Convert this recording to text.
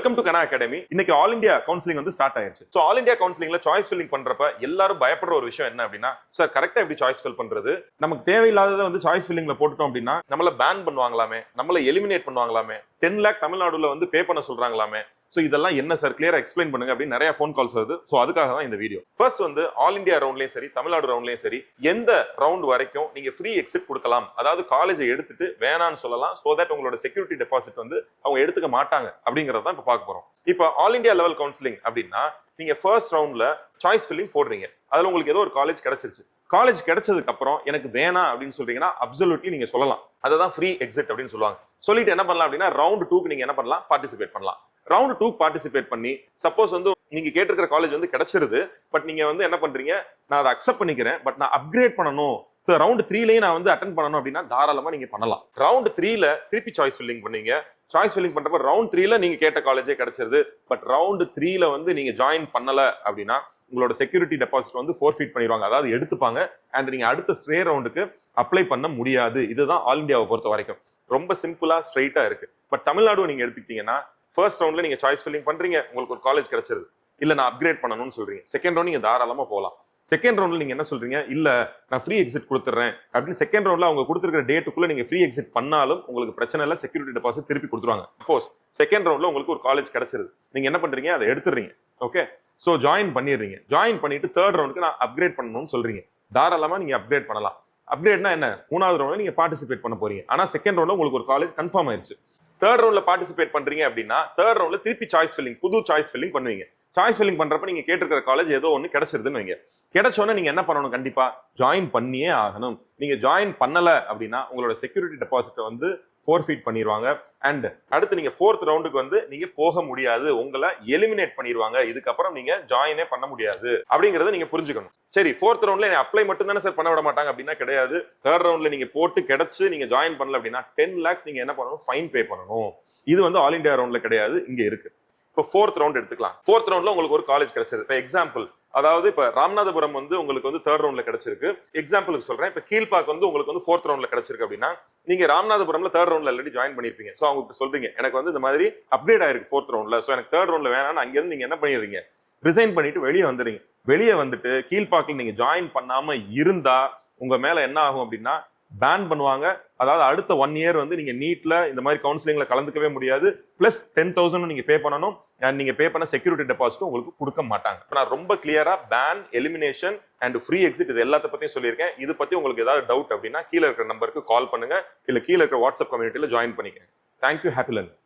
Welcome to Kana academy. இன்னைக்கு all India counselling வந்து start ஆயிருச்சு. சோ ஆல் இந்தியா கவுன்சிலிங்ல சாய்ஸ் ஃபில்லிங் பண்றப்ப எல்லாரும் பயப்படுற ஒரு விஷயம் என்ன அப்படின்னா, சார் கரெக்டா எப்படி சாய்ஸ் ஃபில் பண்றது, நமக்கு தேவையில்லாததை வந்து சாய்ஸ் ஃபில்லிங்ல போட்டுட்டோம் அப்படின்னா நம்மள பேன் பண்ணுவாங்களாமே, நம்மள எலிமினேட் பண்ணுவாங்களாமே, 10 lakh தமிழ்நாடுல வந்து பே பண்ண சொல்றாங்களாமே. சோ இதெல்லாம் என்ன சார், கிளியரா எக்ஸ்பிளைன் பண்ணுங்க அப்படின்னு நிறைய ஃபோன் கால்ஸ் வருது. சோ அதுக்காக தான் இந்த வீடியோ. ஃபர்ஸ்ட் வந்து ஆல் இந்தியா ரவுண்ட்லயும் சரி, தமிழ்நாடு ரவுண்ட்லயும் சரி, எந்த ரவுண்ட் வரைக்கும் நீங்க ஃப்ரீ எக்ஸிட் கொடுக்கலாம், அதாவது காலேஜை எடுத்துட்டு வேணான்னு சொல்லலாம், சோ தட் உங்களோட செக்யூரிட்டி டெபாசிட் வந்து அவங்க எடுத்துக்க மாட்டாங்க அப்படிங்கறத இப்ப பார்க்க போறோம். இப்போ ஆல் இந்தியா லெவல் கவுன்சிலிங் அப்படின்னா நீங்க ஃபர்ஸ்ட் ரவுண்ட்ல சாய்ஸ் ஃபில்லிங் போடுறீங்க. அதுல உங்களுக்கு ஏதோ ஒரு காலேஜ் கிடைச்சிருச்சு. காலேஜ் கிடைச்சதுக்கு அப்புறம் எனக்கு வேணாம் அப்படின்னு சொல்றீங்கன்னா அப்சல்யூட்லி நீங்க சொல்லலாம். அததான் ஃப்ரீ எக்ஸிட் அப்படின்னு சொல்லுவாங்க. சொல்லிட்டு என்ன பண்ணலாம் அப்படின்னா ரவுண்ட் 2க்கு நீங்க என்ன பண்ணலாம், பார்ட்டிசிபேட் பண்ணலாம். ரவுண்ட் 2 பார்ட்டிசிபேட் பண்ணி சப்போஸ் வந்து நீங்க கேட்டிருக்கிற காலேஜ் வந்து கிடைச்சிருது, பட் நீங்க வந்து என்ன பண்றீங்க, நான் அதை அக்செப்ட் பண்ணிக்கிறேன், பட் நான் அப்கிரேட் பண்ணணும், ரவுண்ட் 3லயே நான் வந்து அட்டென்ட் பண்ணணும் அப்படின்னா தாராளமா நீங்க பண்ணலாம். ரவுண்ட் 3ல திருப்பி சாய்ஸ் ஃபில்லிங் பண்ணீங்க. சாய்ஸ் ஃபில்லிங் பண்றப்ப ரவுண்ட் 3ல நீங்க கேட்ட காலேஜே கிடைச்சிருது, பட் ரவுண்ட் 3ல வந்து நீங்க ஜாயின் பண்ணல அப்படின்னா உங்களோட செக்யூரிட்டி டெபாசிட் வந்து ஃபோர்ஃபீட் பண்ணிடுவாங்க, அதாவது எடுத்துப்பாங்க. அண்ட் நீங்க அடுத்த ஸ்ட்ரே ரவுண்டுக்கு அப்ளை பண்ண முடியாது. இதுதான் ஆல் இந்தியாவை பொறுத்த வரைக்கும் ரொம்ப சிம்பிளா ஸ்ட்ரைட்டா இருக்கு. பட் தமிழ்நாடு நீங்க எடுத்துக்கிட்டீங்கன்னா ஃபர்ஸ்ட் ரவுண்ட்ல நீங்க சாய்ஸ் ஃபில்லிங் பண்றீங்க, உங்களுக்கு ஒரு காலேஜ் கிடைச்சிருது, இல்ல நான் அப்கிரேட் பண்ணணும்னு சொல்றீங்க. செகண்ட் ரவுண்ட் நீங்க தாராளமா போகலாம். செகண்ட் ரவுண்ட்ல நீங்க என்ன சொல்றீங்க, இல்ல நான் ஃப்ரீ எக்ஸிட் கொடுத்துறேன் அப்படின்னு செகண்ட் ரவுண்ட்ல அவங்க கொடுத்துருக்கிற டேட்டுக்குள்ள நீங்க ஃப்ரீ எக்ஸிட் பண்ணாலும் உங்களுக்கு பிரச்சனை இல்லை, செக்யூரிட்டி டெபாசிட் திருப்பி கொடுத்துருவாங்க. சப்போஸ் செகண்ட் ரவுண்ட்ல உங்களுக்கு ஒரு காலேஜ் கிடைச்சிருது, நீங்க என்ன பண்றீங்க, அதை எடுத்துறீங்க. ஓகே, சோ ஜாயின் பண்ணிடுறீங்க. ஜாயின் பண்ணிட்டு தேர்ட் ரவுண்டுக்கு நான் அப்கிரேட் பண்ணணும்னு சொல்றீங்க. தாராளமா நீங்க அப்கிரேட் பண்ணலாம். அப்கிரேட்னா என்ன, மூணாவது ரவுண்ட்ல நீங்க பார்ட்டிசிபேட் பண்ண போறீங்க. ஆனா செகண்ட் ரவுண்ட்ல உங்களுக்கு ஒரு காலேஜ் கன்ஃபார்ம் ஆயிருச்சு. தேர்ட் ரவுண்ட்ல பார்ட்டிசிபேட் பண்றீங்க அப்படின்னா தேர்ட் ரவுண்ட்ல திருப்பி சாய்ஸ் ஃபில்லிங், புது சாய்ஸ் ஃபில்லிங் பண்ணுவீங்க. சாய்ஸ் ஃபில்லிங் பண்றப்ப நீங்க கேட்டிருக்கிற காலேஜ் ஏதோ ஒன்று கிடைச்சிருதுன்னு வைங்க. கிடைச்சோன்னா நீங்க என்ன பண்ணணும், கண்டிப்பா ஜாயின் பண்ணியே ஆகணும். நீங்க ஜாயின் பண்ணல அப்படின்னா உங்களோட செக்யூரிட்டி டெபாசிட் வந்து ஃபோர்ஃபீட் பண்ணிடுவாங்க. அண்ட் அடுத்து நீங்க ஃபோர்த் ரவுண்டுக்கு வந்து நீங்க போக முடியாது, உங்களை எலிமினேட் பண்ணிடுவாங்க. இதுக்கப்புறம் நீங்க ஜாயினே பண்ண முடியாது அப்படிங்கறத நீங்க புரிஞ்சுக்கணும். சரி, ஃபோர்த் ரவுண்ட்ல அப்ளை மட்டும் தானே சார் பண்ண விட மாட்டாங்க அப்படின்னா கிடையாது. தேர்ட் ரவுண்ட்ல நீங்க போட்டு கிடைச்சு நீங்க ஜாயின் பண்ணல அப்படின்னா 10 lakhs நீங்க என்ன பண்ணணும், ஃபைன் பே பண்ணணும். இது வந்து ஆல் இந்தியா ரவுண்ட்ல கிடையாது, இங்க இருக்கு. இப்போ ஃபோர்த் ரவுண்ட் எடுத்துக்கலாம். ஃபோர்த் ரவுண்ட்ல உங்களுக்கு ஒரு காலேஜ் கிடைச்சது. இப்போ எக்ஸாம்பிள், அதாவது இப்ப ராமநாதபுரம் வந்து உங்களுக்கு வந்து தேர்ட் ரவுண்ட்ல கிடைச்சிருக்கு. எக்ஸாம்பிளுக்கு சொல்றேன், இப்ப கீழ்பாக் வந்து உங்களுக்கு வந்து ஃபோர்த் ரவுண்ட்ல கிடைச்சிருக்கு அப்படின்னா நீங்க ராமநாதபுரம்ல தேர்ட் ரவுண்ட்ல ஆல்ரெடி ஜாயின் பண்ணிருப்பீங்க. சோ அவங்க சொல்றீங்க எனக்கு வந்து இந்த மாதிரி அப்டேட் ஆயிருக்கு ஃபோர்த் ரவுண்ட்ல, சோ எனக்கு தேர்ட் ரவுண்ட்ல வேணாம்னு அங்க இருந்து நீங்க என்ன பண்ணிடுறீங்க, ரிசைன் பண்ணிட்டு வெளியே வந்துடுறீங்க. வெளியே வந்துட்டு கீழ்பாக்கில் நீங்க ஜாயின் பண்ணாம இருந்தா உங்க மேல என்ன ஆகும் அப்படின்னா பேன் பண்ணுவாங்க. அதாவது அடுத்த 1 year வந்து நீங்க நீட்ல இந்த மாதிரி கவுன்சிலிங்ல கலந்துக்கவே முடியாது. பிளஸ் 10,000 நீங்க பே பண்ணணும். அண்ட் நீங்க பே பண்ண செக்யூரிட்டி டெபாசிட் உங்களுக்கு கொடுக்க மாட்டாங்க. நான் ரொம்ப கிளியரா பேன், எலிமினேஷன் அண்ட் ஃப்ரீ எக்ஸிட் இது எல்லாத்த பத்தியும் சொல்லியிருக்கேன். இது பத்தி உங்களுக்கு ஏதாவது டவுட் அப்படின்னா கீழே இருக்கிற நம்பருக்கு கால் பண்ணுங்க, இல்ல கீழே இருக்கிற வாட்ஸ்அப் கம்யூனிட்டியில ஜாயின் பண்ணிக்கங்க. Thank you, happy learning.